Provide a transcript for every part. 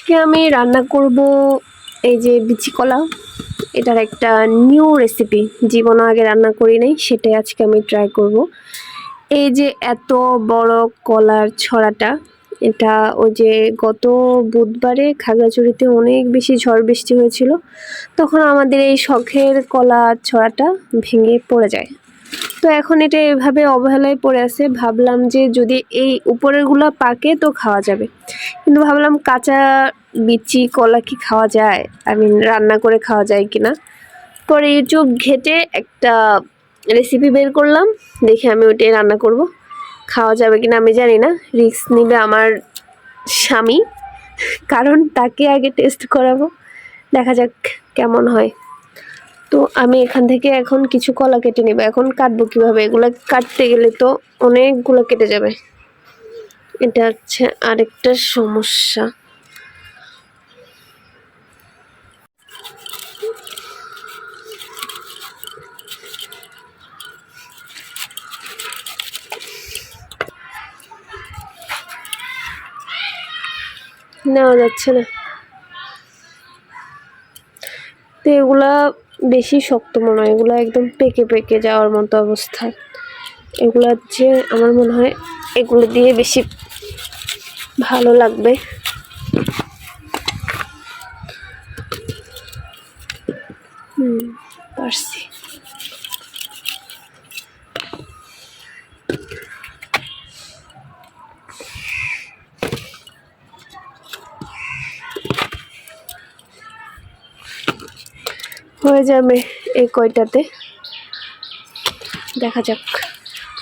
আজকে আমি রান্না করব এই যে বিচি কলা। এটার একটা নিউ রেসিপি, জীবনে আগে রান্না করি নাই, সেটাই আজকে আমি ট্রাই করব। এই যে এত বড় কলার ছড়াটা, এটা ওই যে গত বুধবারে খাগড়াছড়িতে অনেক বেশি ঝড় বৃষ্টি হয়েছিল, তখন আমাদের এই শখের কলা ছড়াটা ভেঙে পড়ে যায়। তো এখন এটা এভাবে অবহেলায় পড়ে আছে। ভাবলাম যে যদি এই উপরেরগুলো পাকে তো খাওয়া যাবে, কিন্তু ভাবলাম কাঁচা বিচি কলা কি খাওয়া যায়, রান্না করে খাওয়া যায় কিনা। পরে ইউটিউব ঘেটে একটা রেসিপি বের করলাম, দেখে আমি ওইটাই রান্না করব। খাওয়া যাবে কিনা আমি জানি না, রিস্ক নিবে আমার স্বামী, কারণ তাকে আগে টেস্ট করাবো, দেখা যাক কেমন হয়। তো আমি এখান থেকে এখন কিছু কলা কেটে নেব। এখন কাটবো কিভাবে, এগুলো কাটতে গেলে তো অনেকগুলো কেটে যাবে, এটা হচ্ছে আরেকটা সমস্যা। নেওয়া যাচ্ছে না, তো এগুলা বেশি শক্ত মনে হয়, এগুলো একদম পেকে পেকে যাওয়ার মতো অবস্থা। এগুলা যে আমার মনে হয় এগুলো দিয়ে বেশি ভালো লাগবে। পারছি। হয়ে যাবে এই কয়টাতে, দেখা যাক।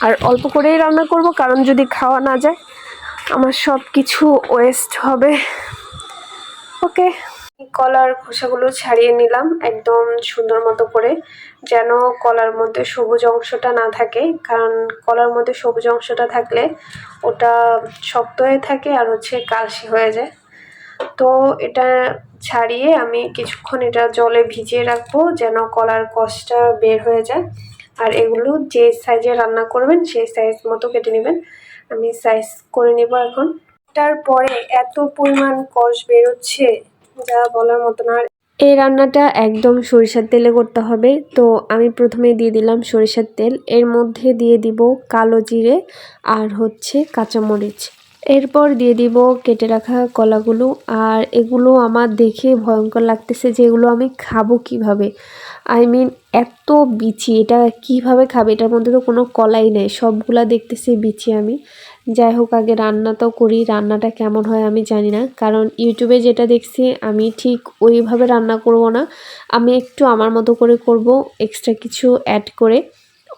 আর অল্প করেই রান্না করব, কারণ যদি খাওয়া না যায় আমার সব কিছু ওয়েস্ট হবে। ওকে, কলার খোসাগুলো ছাড়িয়ে নিলাম একদম সুন্দর মতো করে, যেন কলার মধ্যে সবুজ অংশটা না থাকে, কারণ কলার মধ্যে সবুজ অংশটা থাকলে ওটা শক্ত হয়ে থাকে আর হচ্ছে কালসে হয়ে যায়। তো এটা ছাড়িয়ে আমি কিছুক্ষণ এটা জলে ভিজিয়ে রাখবো, যেন কলার কষটা বের হয়ে যায়। আর এগুলো যে সাইজে রান্না করবেন সেই সাইজ মতো কেটে নেবেন। আমি সাইজ করে নেব এখন। তারপরে এত পরিমাণ কষ বেরোচ্ছে যা বলার মতো না। এই রান্নাটা একদম সরিষার তেলে করতে হবে। তো আমি প্রথমে দিয়ে দিলাম সরিষার তেল, এর মধ্যে দিয়ে দিব কালো জিরে আর হচ্ছে কাঁচামরিচ। এরপর দিয়ে দিব কেটে রাখা কলাগুলো। আর এগুলো আমার দেখে ভয়ঙ্কর লাগতেছে যে এগুলো আমি খাবো কিভাবে, এত বিচি, এটা কিভাবে খাবে, এটার মধ্যে তো কোনো কলাই নেই, সবগুলা দেখতেছি বিচি। আমি যাই হোক, আগে রান্না তো করি, রান্নাটা কেমন হয় আমি জানি না, কারণ ইউটিউবে যেটা দেখছি আমি ঠিক ওইভাবে রান্না করব না, আমি একটু আমার মতো করে করব, এক্সট্রা কিছু অ্যাড করে।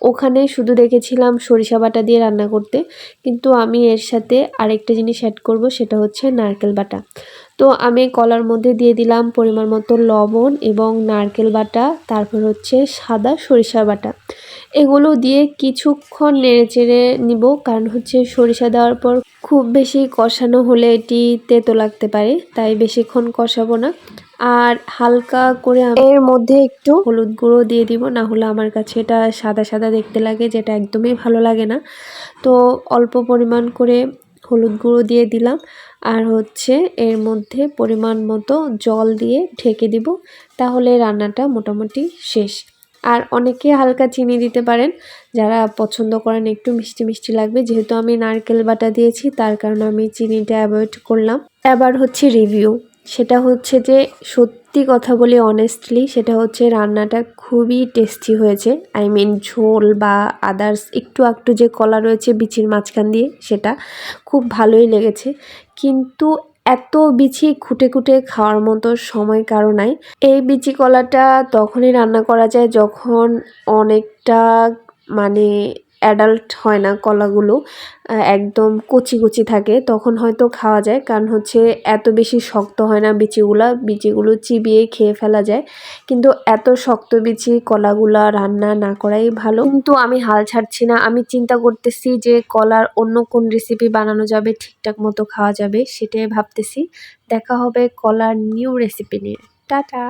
ওখানে শুধু দেখেছিলাম সরিষা বাটা দিয়ে রান্না করতে, কিন্তু আমি এর সাথে আরেকটা জিনিস অ্যাড করব, সেটা হচ্ছে নারকেল বাটা। তো আমি কলার মধ্যে দিয়ে দিলাম পরিমাণ মতো লবণ এবং নারকেল বাটা, তারপর হচ্ছে সাদা সরিষা বাটা। এগুলো দিয়ে কিছুক্ষণ নেড়েচেড়ে নিব, কারণ হচ্ছে সরিষা দেওয়ার পর খুব বেশি কষানো হলে এটি তেতো লাগতে পারে, তাই বেশিক্ষণ কষাবো না। আর হালকা করে এর মধ্যে একটু হলুদ গুঁড়ো দিয়ে দিব, না হলে আমার কাছে এটা সাদা সাদা দেখতে লাগে, যেটা একদমই ভালো লাগে না। তো অল্প পরিমাণ করে হলুদ গুঁড়ো দিয়ে দিলাম, আর হচ্ছে এর মধ্যে পরিমাণ মতো জল দিয়ে ঢেকে দিব, তাহলে রান্নাটা মোটামুটি শেষ। আর অনেকে হালকা চিনি দিতে পারেন, যারা পছন্দ করেন একটু মিষ্টি মিষ্টি লাগবে, যেহেতু আমি নারকেল বাটা দিয়েছি তার কারণে আমি চিনিটা অ্যাভয়েড করলাম। এবার হচ্ছে রিভিউ, সেটা হচ্ছে যে সত্যি কথা বলি অনেস্টলি, সেটা হচ্ছে রান্নাটা খুবই টেস্টি হয়েছে। ঝোল বা আদার্স একটু একটু যে কলা রয়েছে বিচির মাঝখান দিয়ে, সেটা খুব ভালোই লেগেছে। কিন্তু এত বিচি খুঁটে খুঁটে খাওয়ার মতো সময় কারো নাই। এই বিচি কলাটা তখনই রান্না করা যায় যখন অনেকটা অ্যাডাল্ট হয় না, কলাগুলো একদম কচি কচি থাকে, তখন হয়তো খাওয়া যায়, কারণ হচ্ছে এত বেশি শক্ত হয় না বিচিগুলো চিবিয়ে খেয়ে ফেলা যায়। কিন্তু এত শক্ত বিচি কলাগুলা রান্না না করাই ভালো। কিন্তু আমি হাল ছাড়ছি না, আমি চিন্তা করতেছি যে কলার অন্য কোন রেসিপি বানানো যাবে, ঠিকঠাক মতো খাওয়া যাবে, সেটাই ভাবতেছি। দেখা হবে কলার নিউ রেসিপি নিয়ে। টাটা।